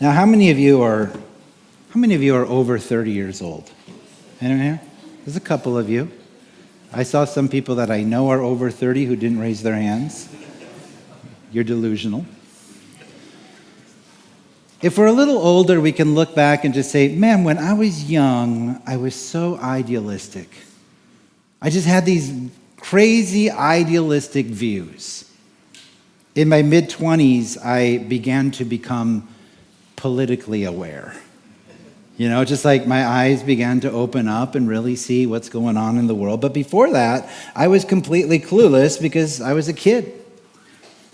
Now, how many of you are over 30 years old? Anyone here? There's a couple of you. I saw some people that I know are over 30 who didn't raise their hands. You're delusional. If we're a little older, we can look back and just say, man, when I was young, I was so idealistic. I just had these crazy idealistic views. In my mid-20s, I began to become politically aware. You know, just like my eyes began to open up and really see what's going on in the world. But before that, I was completely clueless because I was a kid.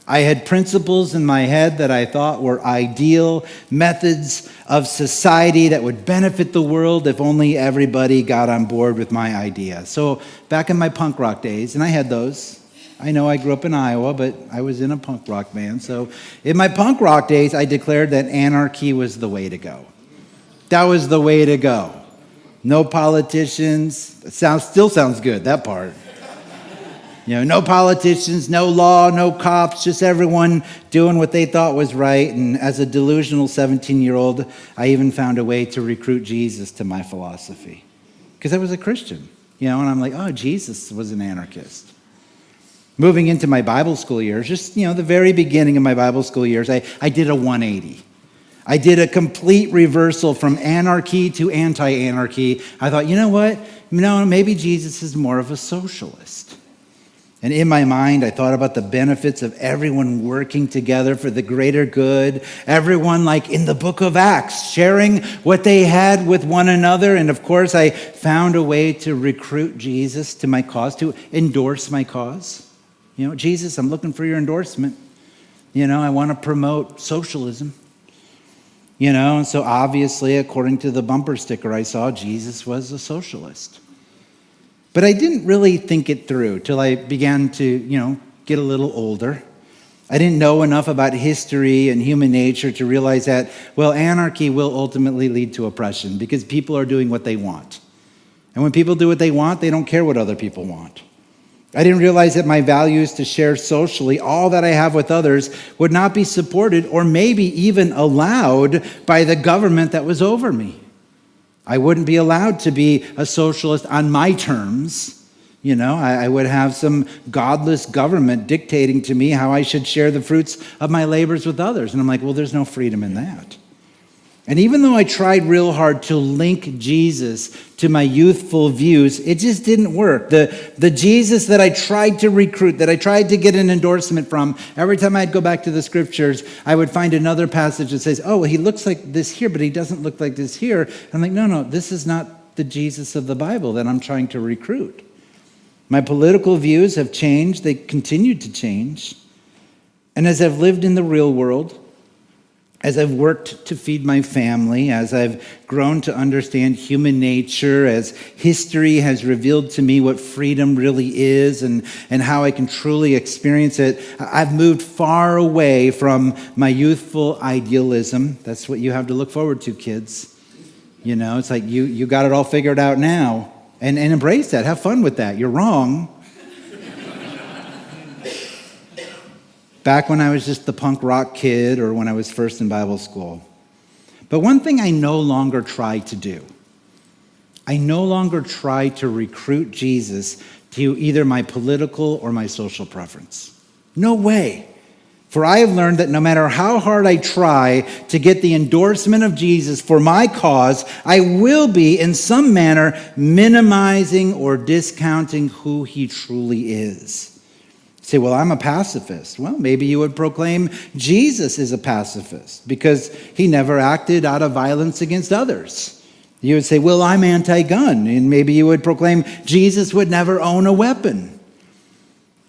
I had principles in my head that I thought were ideal methods of society that would benefit the world if only everybody got on board with my idea. So back in my punk rock days, and I had those. I know I grew up in Iowa, but I was in a punk rock band. So in my punk rock days, I declared that anarchy was the way to go. That was the way to go. No politicians. Still sounds good, that part. You know, no politicians, no law, no cops, just everyone doing what they thought was right. And as a delusional 17-year-old, I even found a way to recruit Jesus to my philosophy. Because I was a Christian, you know, and I'm like, oh, Jesus was an anarchist. Moving into my Bible school years, just, you know, the very beginning of my Bible school years, I did a 180. I did a complete reversal from anarchy to anti-anarchy. I thought, you know what? No, maybe Jesus is more of a socialist. And in my mind, I thought about the benefits of everyone working together for the greater good. Everyone, like in the book of Acts, sharing what they had with one another. And of course, I found a way to recruit Jesus to my cause, to endorse my cause. You know, Jesus, I'm looking for your endorsement. You know, I want to promote socialism. You know, and so obviously, according to the bumper sticker I saw, Jesus was a socialist. But I didn't really think it through till I began to, you know, get a little older. I didn't know enough about history and human nature to realize that, well, anarchy will ultimately lead to oppression because people are doing what they want. And when people do what they want, they don't care what other people want. I didn't realize that my values to share socially all that I have with others would not be supported or maybe even allowed by the government that was over me. I wouldn't be allowed to be a socialist on my terms. You know, I would have some godless government dictating to me how I should share the fruits of my labors with others. And I'm like, well, there's no freedom in that. And even though I tried real hard to link Jesus to my youthful views, it just didn't work. The Jesus that I tried to recruit, that I tried to get an endorsement from, every time I'd go back to the scriptures, I would find another passage that says, oh, well, he looks like this here, but he doesn't look like this here. And I'm like, no, this is not the Jesus of the Bible that I'm trying to recruit. My political views have changed. They continue to change. And as I've lived in the real world, as I've worked to feed my family, as I've grown to understand human nature, as history has revealed to me what freedom really is and how I can truly experience it, I've moved far away from my youthful idealism. That's what you have to look forward to, kids. You know, it's like you got it all figured out now. And embrace that. Have fun with that. You're wrong. Back when I was just the punk rock kid or when I was first in Bible school. But one thing I no longer try to do, I no longer try to recruit Jesus to either my political or my social preference. No way. For I have learned that no matter how hard I try to get the endorsement of Jesus for my cause, I will be in some manner minimizing or discounting who he truly is. Say, well, I'm a pacifist. Well, maybe you would proclaim Jesus is a pacifist because he never acted out of violence against others. You would say, well, I'm anti-gun, and maybe you would proclaim Jesus would never own a weapon.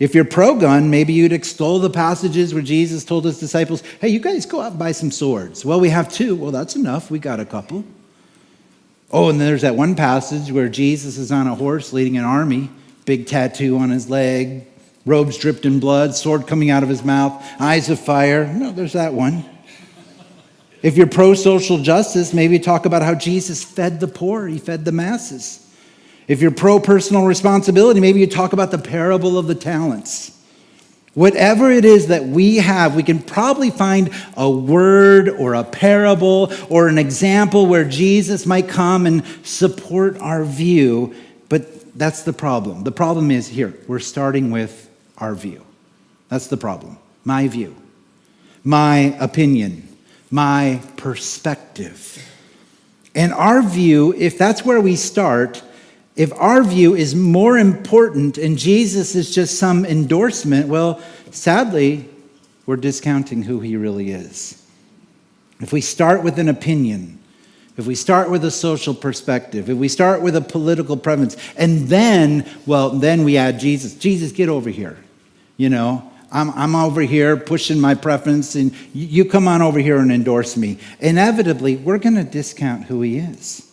If you're pro-gun, maybe you'd extol the passages where Jesus told his disciples, hey, you guys go out and buy some swords. Well, we have 2. Well, that's enough. We got a couple. Oh, and there's that one passage where Jesus is on a horse leading an army, big tattoo on his leg, robes dripped in blood, sword coming out of his mouth, eyes of fire. No, there's that one. If you're pro-social justice, maybe talk about how Jesus fed the poor. He fed the masses. If you're pro-personal responsibility, maybe you talk about the parable of the talents. Whatever it is that we have, we can probably find a word or a parable or an example where Jesus might come and support our view. But that's the problem. The problem is here, we're starting with our view. That's the problem. My view, my opinion, my perspective. And our view, if that's where we start, if our view is more important and Jesus is just some endorsement, well, sadly, we're discounting who he really is. If we start with an opinion, if we start with a social perspective, if we start with a political preference, and then we add Jesus. Jesus, get over here. I'm over here pushing my preference, and you come on over here and endorse me. Inevitably, we're going to discount who he is.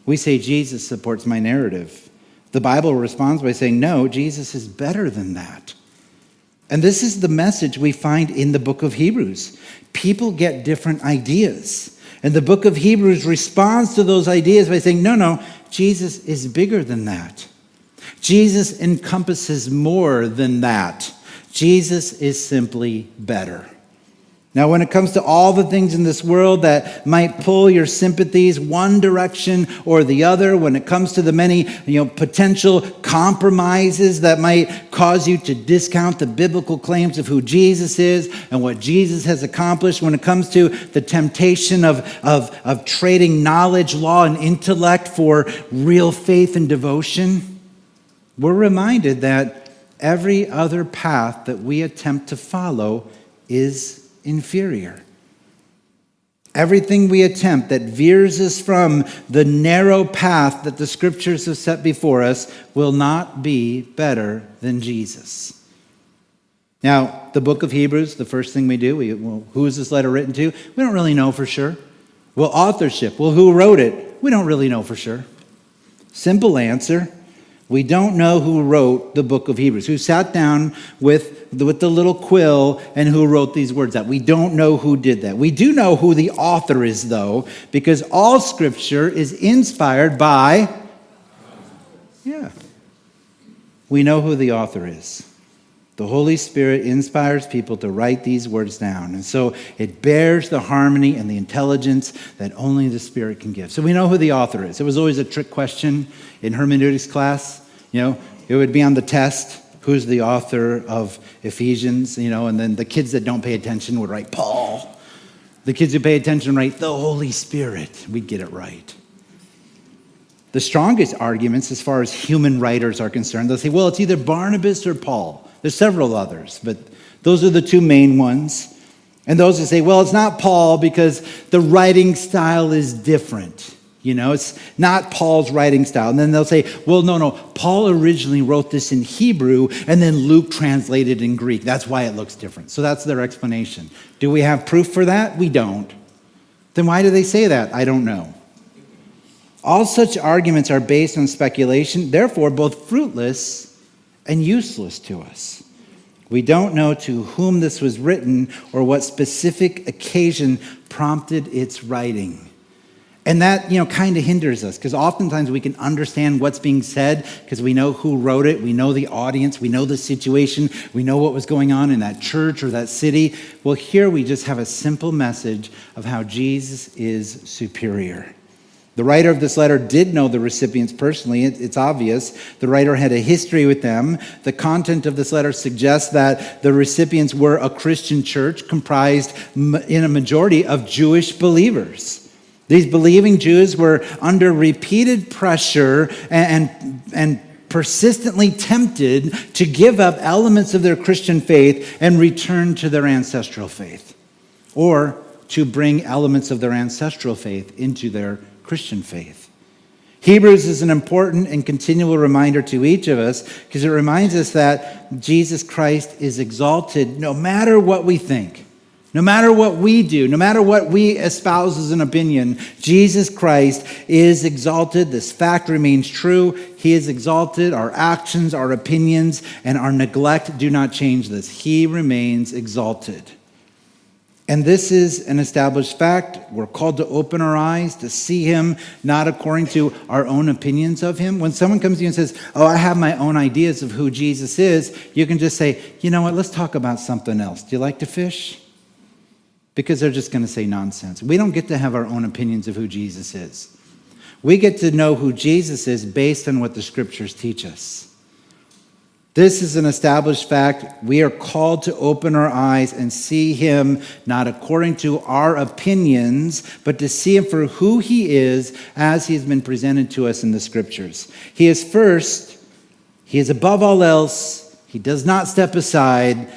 We say Jesus supports my narrative. The Bible responds by saying, no, Jesus is better than that. And this is the message we find in the book of Hebrews. People get different ideas. And the book of Hebrews responds to those ideas by saying, no, Jesus is bigger than that. Jesus encompasses more than that. Jesus is simply better. Now, when it comes to all the things in this world that might pull your sympathies one direction or the other, when it comes to the many, potential compromises that might cause you to discount the biblical claims of who Jesus is and what Jesus has accomplished, when it comes to the temptation of trading knowledge, law, and intellect for real faith and devotion, we're reminded that every other path that we attempt to follow is inferior. Everything we attempt that veers us from the narrow path that the scriptures have set before us will not be better than Jesus. Now, the book of Hebrews, the first thing we do, who is this letter written to? We don't really know for sure. Well, authorship. Well, who wrote it? We don't really know for sure. Simple answer. We don't know who wrote the book of Hebrews, who sat down with the little quill and who wrote these words out. We don't know who did that. We do know who the author is, though, because all scripture is inspired by, we know who the author is. The Holy Spirit inspires people to write these words down. And so it bears the harmony and the intelligence that only the Spirit can give. So we know who the author is. It was always a trick question in hermeneutics class. It would be on the test, who's the author of Ephesians, and then the kids that don't pay attention would write Paul. The kids who pay attention write the Holy Spirit. We'd get it right. The strongest arguments as far as human writers are concerned, they'll say, well, it's either Barnabas or Paul. There's several others, but those are the two main ones. And those who say, well, it's not Paul because the writing style is different. It's not Paul's writing style. And then they'll say, well, no, Paul originally wrote this in Hebrew, and then Luke translated in Greek. That's why it looks different. So that's their explanation. Do we have proof for that? We don't. Then why do they say that? I don't know. All such arguments are based on speculation, therefore both fruitless and useless to us. We don't know to whom this was written or what specific occasion prompted its writing. And that, kind of hinders us, because oftentimes we can understand what's being said because we know who wrote it, we know the audience, we know the situation, we know what was going on in that church or that city. Well, here we just have a simple message of how Jesus is superior. The writer of this letter did know the recipients personally. It's obvious. The writer had a history with them. The content of this letter suggests that the recipients were a Christian church comprised in a majority of Jewish believers. These believing Jews were under repeated pressure and persistently tempted to give up elements of their Christian faith and return to their ancestral faith, or to bring elements of their ancestral faith into their Christian faith. Hebrews is an important and continual reminder to each of us because it reminds us that Jesus Christ is exalted no matter what we think. No matter what we do, no matter what we espouse as an opinion, Jesus Christ is exalted. This fact remains true. He is exalted. Our actions, our opinions, and our neglect do not change this. He remains exalted. And this is an established fact. We're called to open our eyes to see him, not according to our own opinions of him. When someone comes to you and says, oh, I have my own ideas of who Jesus is, you can just say, you know what, let's talk about something else. Do you like to fish? Because they're just going to say nonsense. We don't get to have our own opinions of who Jesus is. We get to know who Jesus is based on what the scriptures teach us. This is an established fact. We are called to open our eyes and see him not according to our opinions, but to see him for who he is as he has been presented to us in the scriptures. He is first, he is above all else, he does not step aside,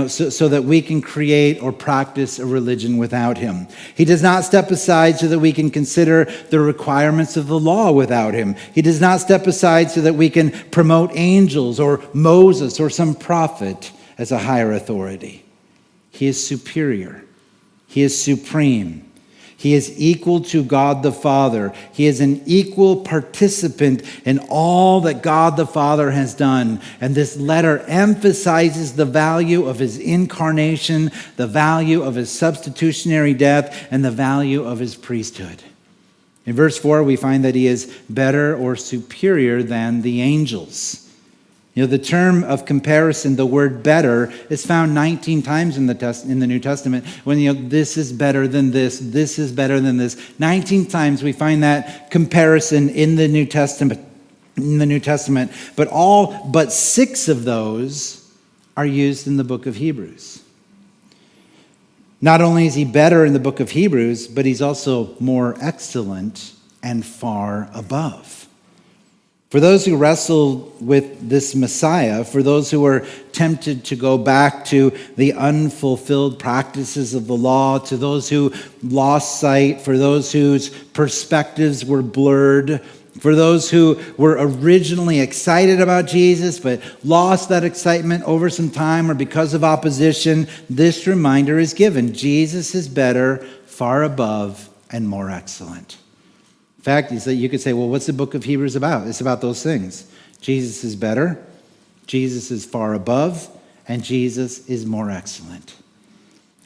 so that we can create or practice a religion without him. He does not step aside so that we can consider the requirements of the law without him. He does not step aside so that we can promote angels or Moses or some prophet as a higher authority. He is superior. He is supreme. He is equal to God the Father. He is an equal participant in all that God the Father has done. And this letter emphasizes the value of his incarnation, the value of his substitutionary death, and the value of his priesthood. In verse 4, we find that he is better or superior than the angels. The term of comparison, the word better, is found 19 times in the New Testament. When this is better than this is better than this. 19 times we find that comparison in the New Testament. But all but 6 of those are used in the book of Hebrews. Not only is he better in the book of Hebrews, but he's also more excellent and far above. For those who wrestle with this Messiah, for those who are tempted to go back to the unfulfilled practices of the law, to those who lost sight, for those whose perspectives were blurred, for those who were originally excited about Jesus but lost that excitement over some time or because of opposition, this reminder is given. Jesus is better, far above, and more excellent. In fact, you could say, well, what's the book of Hebrews about? It's about those things. Jesus is better, Jesus is far above, and Jesus is more excellent.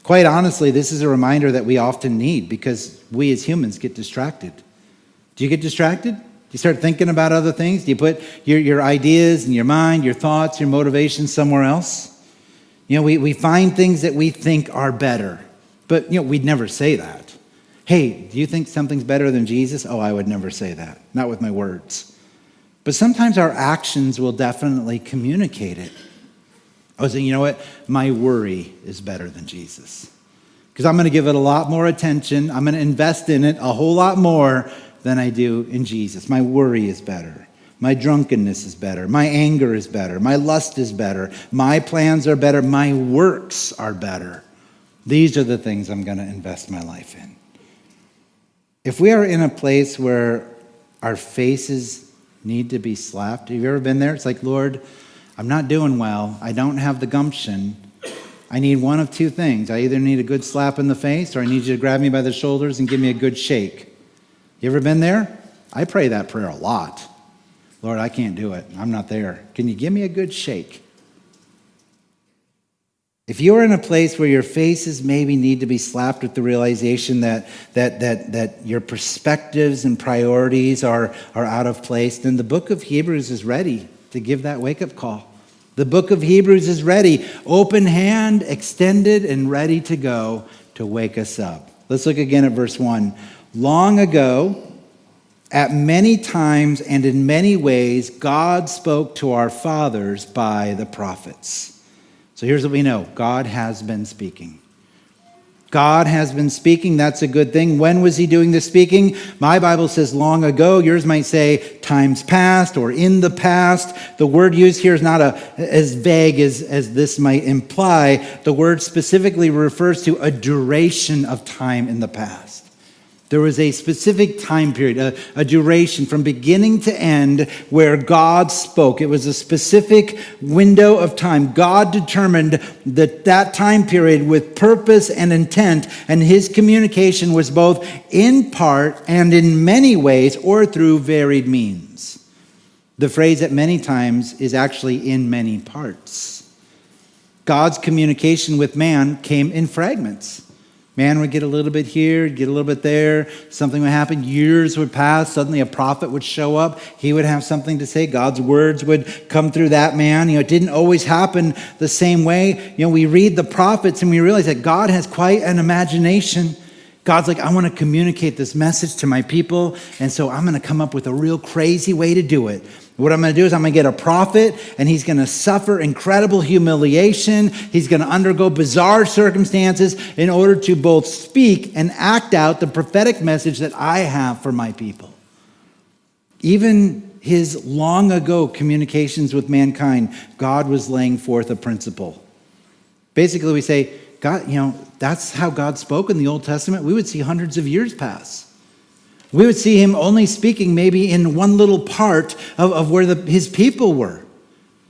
Quite honestly, this is a reminder that we often need because we as humans get distracted. Do you get distracted? Do you start thinking about other things? Do you put your ideas and your mind, your thoughts, your motivations somewhere else? We find things that we think are better, but we'd never say that. Hey, do you think something's better than Jesus? Oh, I would never say that. Not with my words. But sometimes our actions will definitely communicate it. I was saying, you know what? My worry is better than Jesus. Because I'm going to give it a lot more attention. I'm going to invest in it a whole lot more than I do in Jesus. My worry is better. My drunkenness is better. My anger is better. My lust is better. My plans are better. My works are better. These are the things I'm going to invest my life in. If we are in a place where our faces need to be slapped, have you ever been there? It's like, Lord, I'm not doing well. I don't have the gumption. I need one of two things. I either need a good slap in the face or I need you to grab me by the shoulders and give me a good shake. You ever been there? I pray that prayer a lot. Lord, I can't do it. I'm not there. Can you give me a good shake? If you're in a place where your faces maybe need to be slapped with the realization that your perspectives and priorities are out of place, then the book of Hebrews is ready to give that wake-up call. The book of Hebrews is ready, open hand, extended, and ready to go to wake us up. Let's look again at verse 1. Long ago, at many times and in many ways, God spoke to our fathers by the prophets. So here's what we know. God has been speaking. God has been speaking. That's a good thing. When was he doing the speaking? My Bible says long ago. Yours might say times past or in the past. The word used here is not as vague as this might imply. The word specifically refers to a duration of time in the past. There was a specific time period, a duration from beginning to end where God spoke. It was a specific window of time. God determined that time period with purpose and intent, and his communication was both in part and in many ways or through varied means. The phrase at many times is actually in many parts. God's communication with man came in fragments. Man would get a little bit here, get a little bit there. Something would happen. Years would pass. Suddenly a prophet would show up. He would have something to say. God's words would come through that man. It didn't always happen the same way. We read the prophets and we realize that God has quite an imagination. God's like, I want to communicate this message to my people, and so I'm going to come up with a real crazy way to do it. What I'm going to do is I'm going to get a prophet, and he's going to suffer incredible humiliation. He's going to undergo bizarre circumstances in order to both speak and act out the prophetic message that I have for my people. Even his long ago communications with mankind, God was laying forth a principle. Basically, we say, God, that's how God spoke in the Old Testament. We would see hundreds of years pass. We would see him only speaking maybe in one little part of where his people were.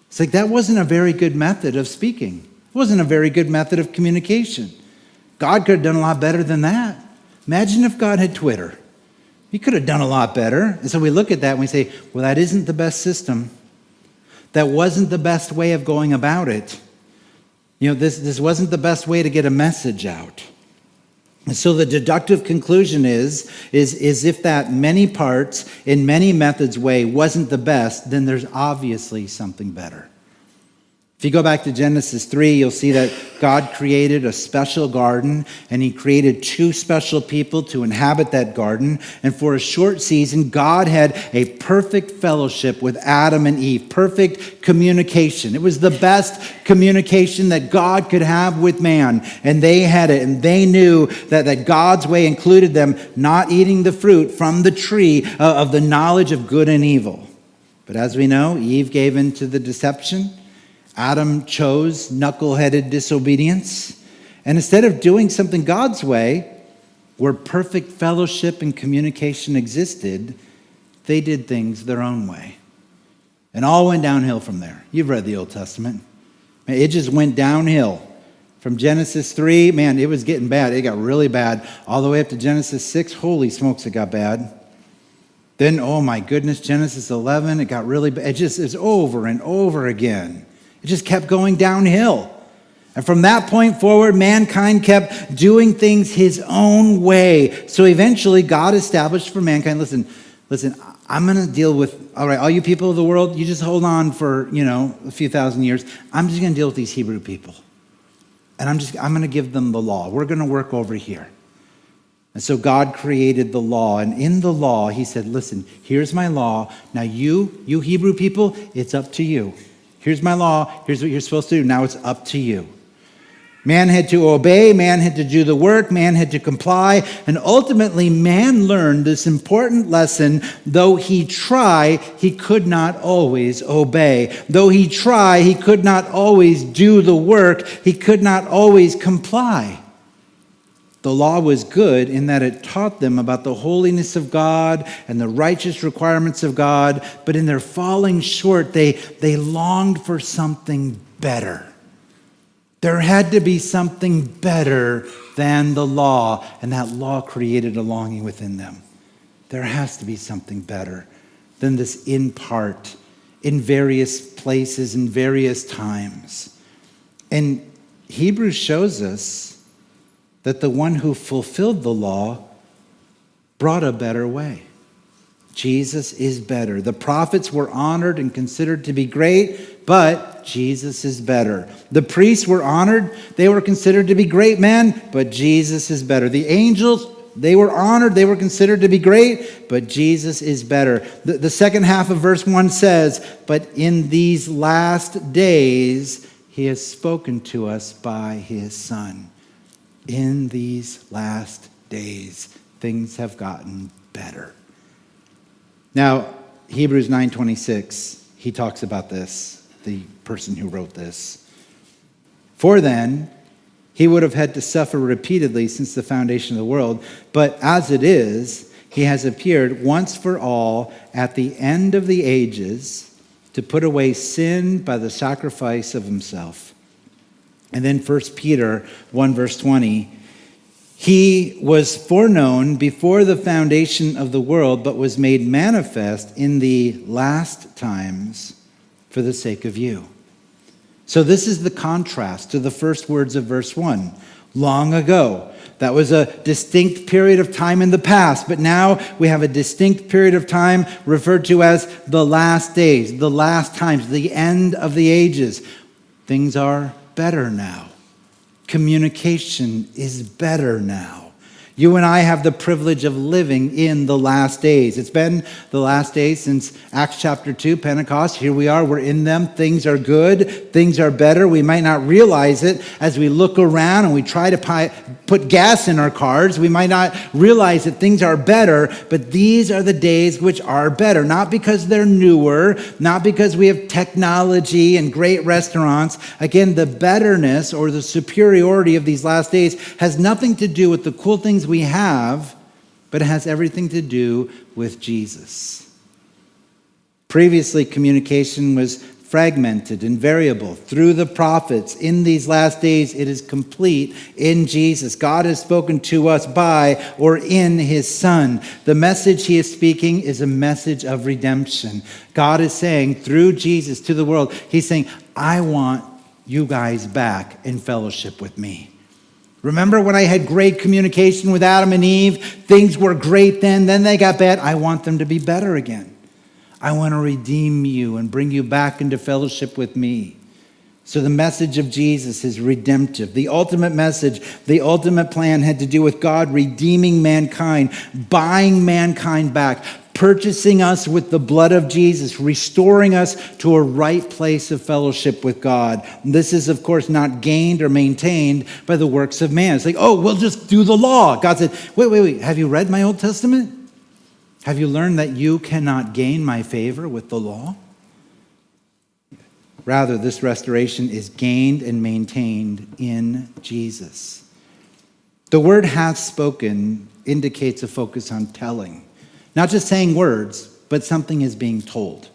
It's like that wasn't a very good method of speaking. It wasn't a very good method of communication. God could have done a lot better than that. Imagine if God had Twitter. He could have done a lot better. And so we look at that and we say, well, that isn't the best system. That wasn't the best way of going about it. This wasn't the best way to get a message out. And so the deductive conclusion is if that many parts in many methods way wasn't the best, then there's obviously something better. If you go back to Genesis 3, you'll see that God created a special garden, and he created two special people to inhabit that garden. And for a short season, God had a perfect fellowship with Adam and Eve, perfect communication. It was the best communication that God could have with man, and they had it. And they knew that God's way included them not eating the fruit from the tree of the knowledge of good and evil. But as we know, Eve gave in to the deception. Adam chose knuckle-headed disobedience. And instead of doing something God's way, where perfect fellowship and communication existed, they did things their own way. And all went downhill from there. You've read the Old Testament. It just went downhill. From Genesis 3, man, it was getting bad. It got really bad. All the way up to Genesis 6, holy smokes, it got bad. Then, oh my goodness, Genesis 11, it got really bad. It just is over and over again. It just kept going downhill. And from that point forward, mankind kept doing things his own way. So eventually, God established for mankind, listen, I'm going to deal with, all right, all you people of the world, you just hold on for, a few thousand years. I'm just going to deal with these Hebrew people. And I'm going to give them the law. We're going to work over here. And so God created the law. And in the law, he said, listen, here's my law. Now you Hebrew people, it's up to you. Here's my law. Here's what you're supposed to do. Now it's up to you. Man had to obey. Man had to do the work. Man had to comply. And ultimately, man learned this important lesson. Though he try, he could not always obey. Though he try, he could not always do the work. He could not always comply. The law was good in that it taught them about the holiness of God and the righteous requirements of God, but in their falling short, they longed for something better. There had to be something better than the law, and that law created a longing within them. There has to be something better than this in part, in various places, in various times. And Hebrews shows us that the one who fulfilled the law brought a better way. Jesus is better. The prophets were honored and considered to be great, but Jesus is better. The priests were honored. They were considered to be great men, but Jesus is better. The angels, they were honored. They were considered to be great, but Jesus is better. The second half of verse 1 says, but in these last days, he has spoken to us by his Son. In these last days, things have gotten better. Now, Hebrews 9:26, he talks about this, the person who wrote this. For then, he would have had to suffer repeatedly since the foundation of the world, but as it is, he has appeared once for all at the end of the ages to put away sin by the sacrifice of himself. And then 1 Peter 1 verse 20, he was foreknown before the foundation of the world, but was made manifest in the last times for the sake of you. So this is the contrast to the first words of verse 1. Long ago, That was a distinct period of time in the past, but now we have a distinct period of time referred to as the last days, the last times, the end of the ages. Things are better now. Communication is better now. You and I have the privilege of living in the last days. It's been the last days since Acts chapter 2, Pentecost. Here we are, we're in them. Things are good, things are better. We might not realize it as we look around and we try to put gas in our cars. We might not realize that things are better, but these are the days which are better. Not because they're newer, not because we have technology and great restaurants. Again, the betterness or the superiority of these last days has nothing to do with the cool things we have, but it has everything to do with Jesus. Previously, communication was fragmented and variable through the prophets. In these last days, it is complete in Jesus. God has spoken to us by or in his Son. The message he is speaking is a message of redemption. God is saying through Jesus to the world, he's saying, I want you guys back in fellowship with me. Remember when I had great communication with Adam and Eve? Things were great then they got bad. I want them to be better again. I want to redeem you and bring you back into fellowship with me. So the message of Jesus is redemptive. The ultimate message, the ultimate plan had to do with God redeeming mankind, buying mankind back, purchasing us with the blood of Jesus, restoring us to a right place of fellowship with God. This is, of course, not gained or maintained by the works of man. It's like, oh, we'll just do the law. God said, wait. Have you read my Old Testament? Have you learned that you cannot gain my favor with the law? Rather, this restoration is gained and maintained in Jesus. The word hath spoken indicates a focus on telling. Not just saying words, but something is being told.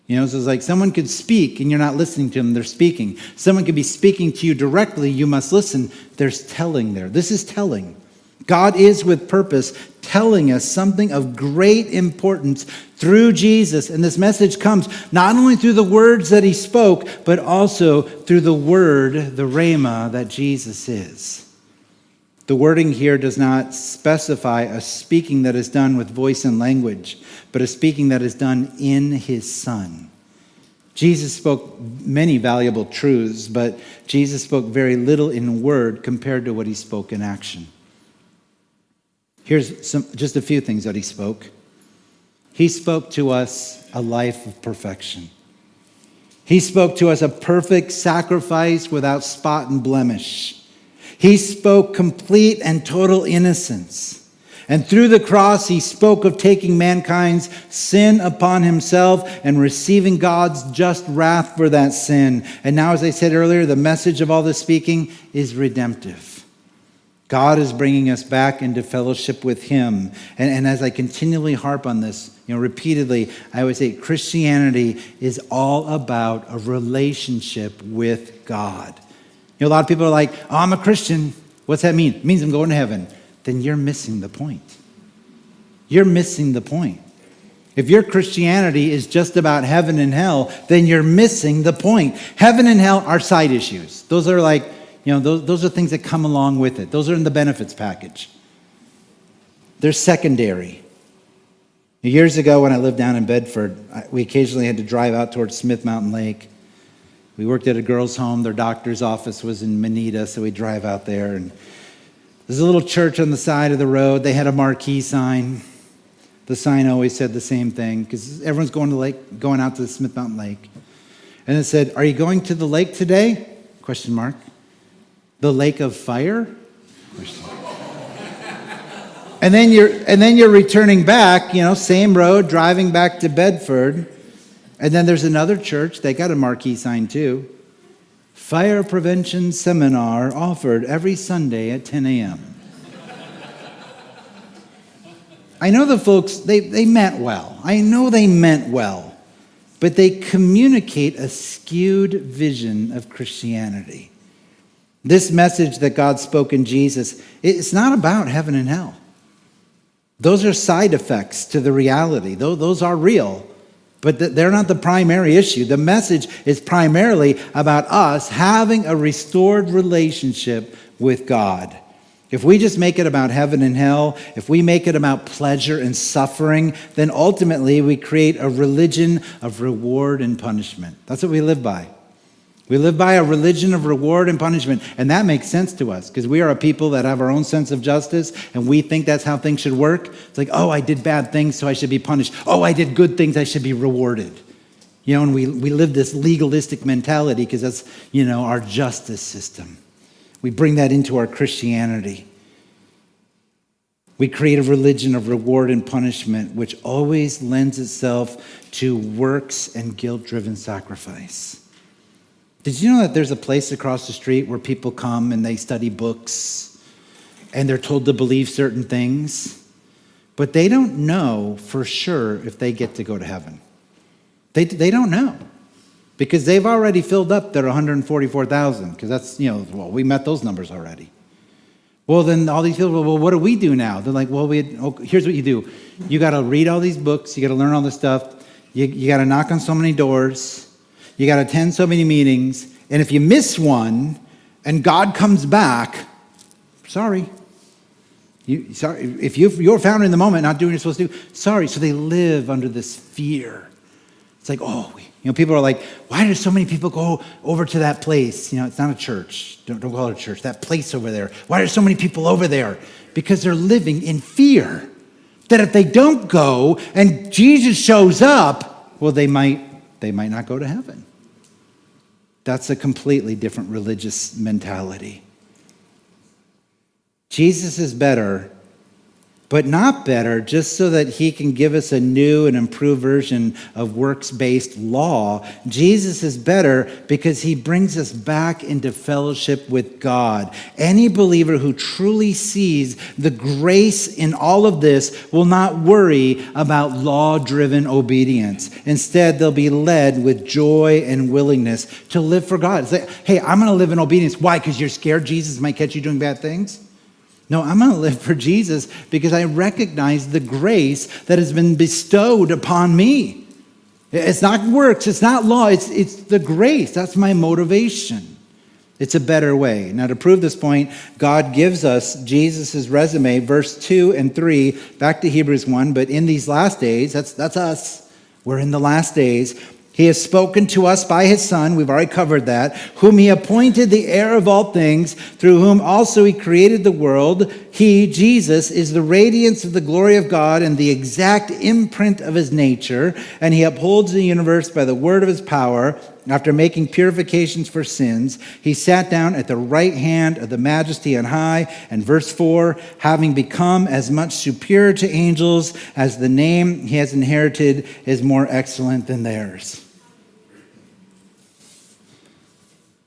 So it's like someone could speak and you're not listening to them, they're speaking. Someone could be speaking to you directly, you must listen. There's telling there. This is telling. God is with purpose telling us something of great importance through Jesus. And this message comes not only through the words that he spoke, but also through the word, the rhema, that Jesus is. The wording here does not specify a speaking that is done with voice and language, but a speaking that is done in his Son. Jesus spoke many valuable truths, but Jesus spoke very little in word compared to what he spoke in action. Here's just a few things that he spoke. He spoke to us a life of perfection. He spoke to us a perfect sacrifice without spot and blemish. He spoke complete and total innocence. And through the cross, he spoke of taking mankind's sin upon himself and receiving God's just wrath for that sin. And now, as I said earlier, the message of all this speaking is redemptive. God is bringing us back into fellowship with him. And as I continually harp on this, repeatedly, I always say Christianity is all about a relationship with God. A lot of people are like, oh, I'm a Christian. What's that mean? It means I'm going to heaven. Then you're missing the point. You're missing the point. If your Christianity is just about heaven and hell, then you're missing the point. Heaven and hell are side issues. Those are like, those are things that come along with it. Those are in the benefits package. They're secondary. Years ago when I lived down in Bedford, we occasionally had to drive out towards Smith Mountain Lake. We worked at a girls' home. Their doctor's office was in Manita, so we'd drive out there. And there's a little church on the side of the road. They had a marquee sign. The sign always said the same thing because everyone's going out to the Smith Mountain Lake. And it said, "Are you going to the lake today?" ? The lake of fire? And then you're returning back, same road, driving back to Bedford. And then there's another church, they got a marquee sign too. Fire prevention seminar offered every Sunday at 10 a.m. I know the folks, they meant well. I know they meant well. But they communicate a skewed vision of Christianity. This message that God spoke in Jesus, it's not about heaven and hell. Those are side effects to the reality. Those are real. But they're not the primary issue. The message is primarily about us having a restored relationship with God. If we just make it about heaven and hell, if we make it about pleasure and suffering, then ultimately we create a religion of reward and punishment. That's what we live by. We live by a religion of reward and punishment, and that makes sense to us because we are a people that have our own sense of justice, and we think that's how things should work. It's like, oh, I did bad things, so I should be punished. Oh, I did good things, I should be rewarded. And we live this legalistic mentality because that's, our justice system. We bring that into our Christianity. We create a religion of reward and punishment, which always lends itself to works and guilt-driven sacrifice. Did you know that there's a place across the street where people come and they study books and they're told to believe certain things, but they don't know for sure if they get to go to heaven? They don't know because they've already filled up their 144,000 because that's, we met those numbers already. Well, then all these people, well, what do we do now? They're like, well, here's what you do. You got to read all these books. You got to learn all this stuff. You got to knock on so many doors. You got to attend so many meetings. And if you miss one and God comes back, sorry. If you're found in the moment not doing what you're supposed to do, sorry. So they live under this fear. It's like, people are like, why do so many people go over to that place? It's not a church. Don't call it a church. That place over there. Why are so many people over there? Because they're living in fear that if they don't go and Jesus shows up, well, they might not go to heaven. That's a completely different religious mentality. Jesus is better, but not better just so that he can give us a new and improved version of works-based law. Jesus is better because he brings us back into fellowship with God. Any believer who truly sees the grace in all of this will not worry about law-driven obedience. Instead, they'll be led with joy and willingness to live for God. It's like, hey, I'm going to live in obedience. Why? Because you're scared Jesus might catch you doing bad things? No, I'm going to live for Jesus because I recognize the grace that has been bestowed upon me. It's not works, it's not law, it's the grace. That's my motivation. It's a better way. Now, to prove this point, God gives us Jesus' resume, verse 2 and 3, back to Hebrews 1. But in these last days, that's us. We're in the last days. He has spoken to us by his Son, we've already covered that, whom he appointed the heir of all things, through whom also he created the world. He, Jesus, is the radiance of the glory of God and the exact imprint of his nature, and he upholds the universe by the word of his power. After making purifications for sins, he sat down at the right hand of the Majesty on high. And verse 4, having become as much superior to angels as the name he has inherited is more excellent than theirs.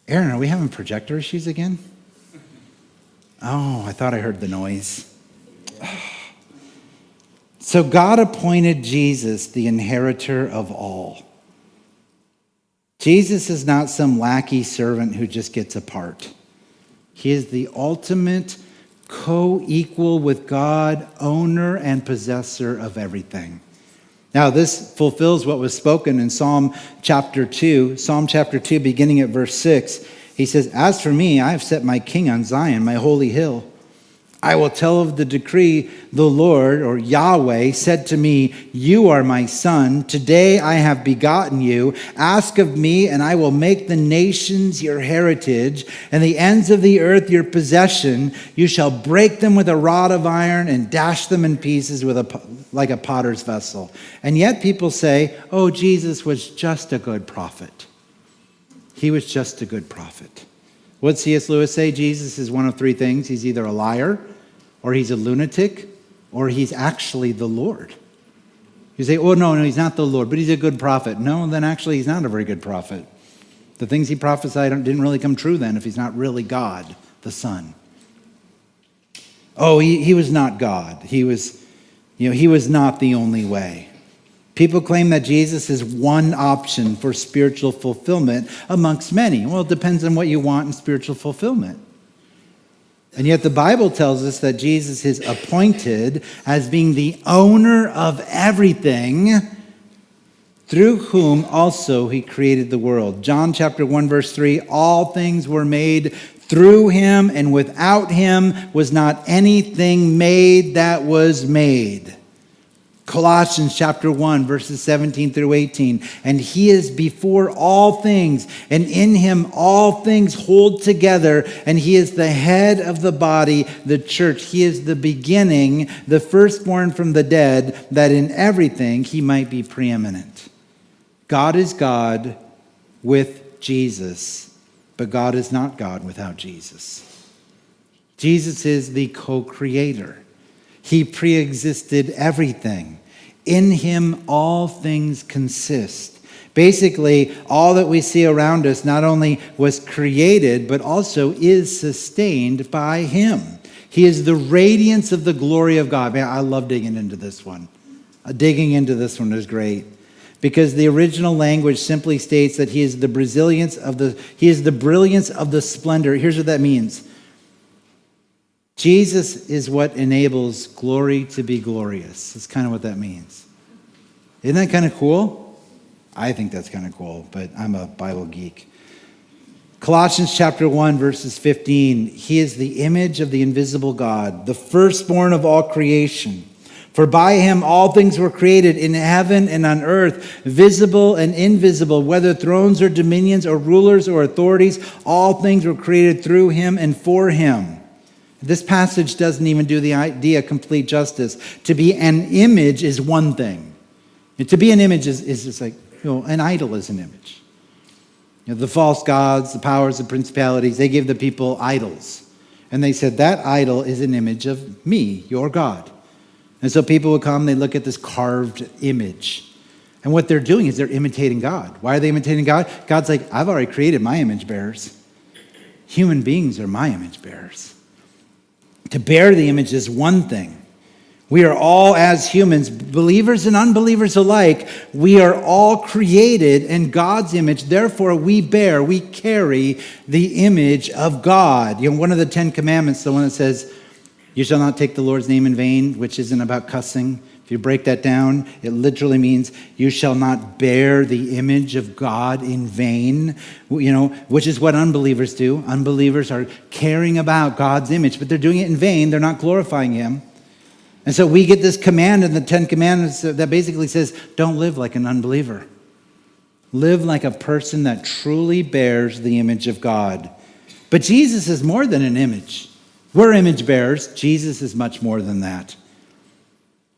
Aaron, are we having projector issues again? Oh, I thought I heard the noise. So God appointed Jesus the inheritor of all. Jesus is not some lackey servant who just gets a part. He is the ultimate co-equal with God, owner and possessor of everything. Now, this fulfills what was spoken in Psalm chapter 2, beginning at verse 6. He says, as for me, I have set my king on Zion, my holy hill. I will tell of the decree. The Lord, or Yahweh, said to me, you are my son. Today I have begotten you. Ask of me, and I will make the nations your heritage, and the ends of the earth your possession. You shall break them with a rod of iron and dash them in pieces like a potter's vessel. And yet people say, oh, Jesus was just a good prophet. He was just a good prophet. What did C.S. Lewis say? Jesus is one of three things. He's either a liar, or he's a lunatic, or he's actually the Lord. You say, oh, no, he's not the Lord, but he's a good prophet. No, then actually he's not a very good prophet. The things he prophesied didn't really come true then if he's not really God, the Son. Oh, he was not God. He was not the only way. People claim that Jesus is one option for spiritual fulfillment amongst many. Well, it depends on what you want in spiritual fulfillment. And yet the Bible tells us that Jesus is appointed as being the owner of everything, through whom also he created the world. John chapter 1, verse 3, all things were made Through him and without him was not anything made that was made. Colossians chapter 1, verses 17 through 18. And he is before all things, and in him all things hold together, and he is the head of the body, the church. He is the beginning, the firstborn from the dead, that in everything he might be preeminent. God is God with Jesus, but God is not God without Jesus. Jesus is the co-creator. He pre-existed everything. In him, all things consist. Basically, all that we see around us not only was created, but also is sustained by him. He is the radiance of the glory of God. Man, I love digging into this one. Digging into this one is great. Because the original language simply states that he is the brilliance of the splendor. Here's what that means. Jesus is what enables glory to be glorious. That's kind of what that means. Isn't that kind of cool? I think that's kind of cool, but I'm a Bible geek. Colossians chapter 1, verses 15. He is the image of the invisible God, the firstborn of all creation. For by him all things were created in heaven and on earth, visible and invisible, whether thrones or dominions or rulers or authorities, all things were created through him and for him. This passage doesn't even do the idea complete justice. To be an image is one thing. And to be an image is just like, an idol is an image. The false gods, the powers, the principalities, they give the people idols. And they said, that idol is an image of me, your God. And so people would come, they look at this carved image. And what they're doing is they're imitating God. Why are they imitating God? God's like, I've already created my image bearers. Human beings are my image bearers. To bear the image is one thing. We are all, as humans, believers and unbelievers alike, we are all created in God's image. Therefore, we carry the image of God. One of the 10 Commandments, the one that says, you shall not take the Lord's name in vain, which isn't about cussing. If you break that down, it literally means you shall not bear the image of God in vain, which is what unbelievers do. Unbelievers are caring about God's image, but they're doing it in vain. They're not glorifying him. And so we get this command in the 10 Commandments that basically says, don't live like an unbeliever. Live like a person that truly bears the image of God. But Jesus is more than an image. We're image bearers. Jesus is much more than that.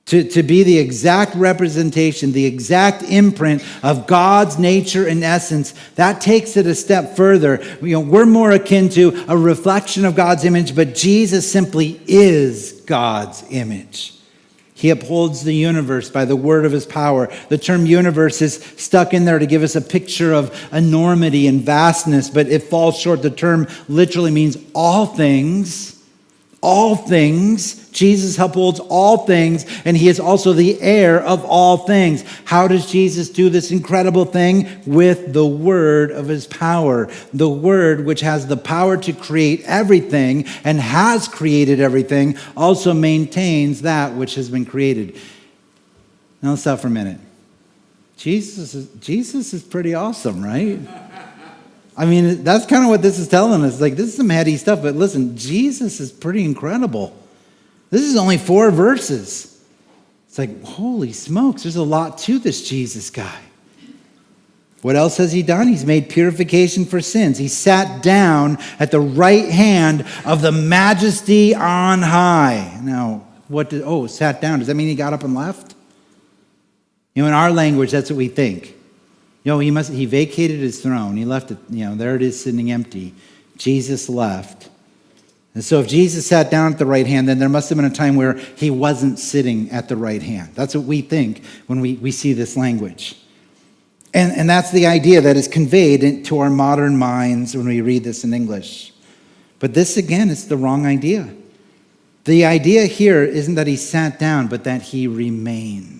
To be the exact representation, the exact imprint of God's nature and essence, that takes it a step further. We're more akin to a reflection of God's image, but Jesus simply is God's image. He upholds the universe by the word of his power. The term universe is stuck in there to give us a picture of enormity and vastness, but it falls short. The term literally means all things. All things. Jesus upholds all things, and he is also the heir of all things. How does Jesus do this incredible thing? With the word of his power. The word, which has the power to create everything and has created everything, also maintains that which has been created. Now let's stop for a minute. Jesus is pretty awesome, right? I mean, that's kind of what this is telling us. Like, this is some heady stuff, but listen, Jesus is pretty incredible. This is only 4 verses. It's like, holy smokes, there's a lot to this Jesus guy. What else has he done? He's made purification for sins. He sat down at the right hand of the majesty on high. Now, sat down. Does that mean he got up and left? In our language, that's what we think. He vacated his throne. He left it, there it is sitting empty. Jesus left. And so if Jesus sat down at the right hand, then there must have been a time where he wasn't sitting at the right hand. That's what we think when we see this language. And that's the idea that is conveyed into our modern minds when we read this in English. But this, again, is the wrong idea. The idea here isn't that he sat down, but that he remained.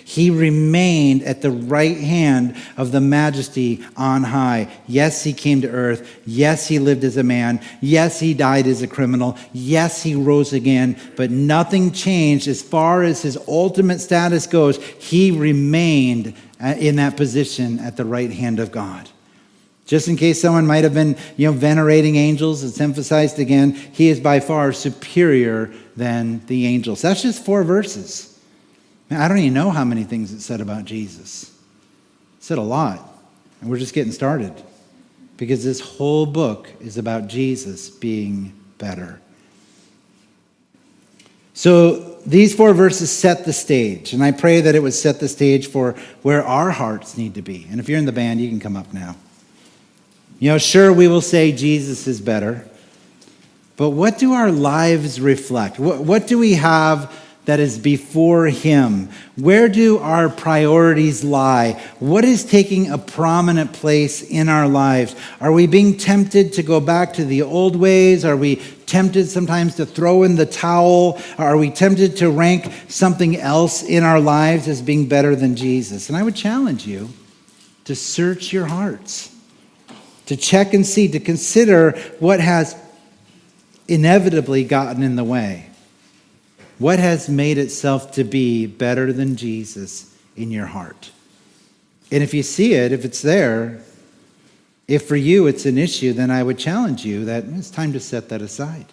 He remained at the right hand of the majesty on high. Yes, he came to earth. Yes, he lived as a man. Yes, he died as a criminal. Yes, he rose again. But nothing changed as far as his ultimate status goes. He remained in that position at the right hand of God. Just in case someone might have been, venerating angels, it's emphasized again, he is by far superior than the angels. That's just 4 verses. Man, I don't even know how many things it said about Jesus. It said a lot. And we're just getting started. Because this whole book is about Jesus being better. So these 4 verses set the stage. And I pray that it would set the stage for where our hearts need to be. And if you're in the band, you can come up now. Sure, we will say Jesus is better, but what do our lives reflect? What do we have that is before him? Where do our priorities lie? What is taking a prominent place in our lives? Are we being tempted to go back to the old ways? Are we tempted sometimes to throw in the towel? Are we tempted to rank something else in our lives as being better than Jesus? And I would challenge you to search your hearts, to check and see, to consider what has inevitably gotten in the way. What has made itself to be better than Jesus in your heart? And if you see it, if it's there, if for you it's an issue, then I would challenge you that it's time to set that aside.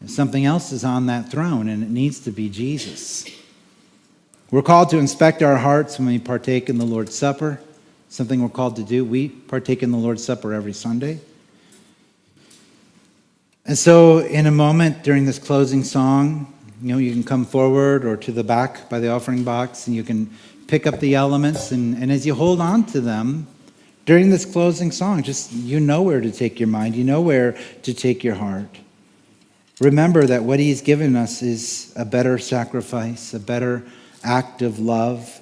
If something else is on that throne, and it needs to be Jesus. We're called to inspect our hearts when we partake in the Lord's Supper. Something we're called to do. We partake in the Lord's Supper every Sunday. And so in a moment during this closing song, you can come forward or to the back by the offering box and you can pick up the elements. And as you hold on to them during this closing song, just where to take your mind. Where to take your heart. Remember that what he's given us is a better sacrifice, a better act of love,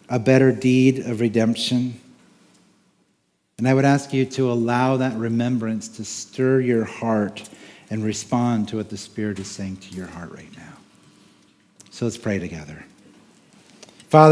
a better deed of redemption. And I would ask you to allow that remembrance to stir your heart and respond to what the Spirit is saying to your heart right now. So let's pray together. Father,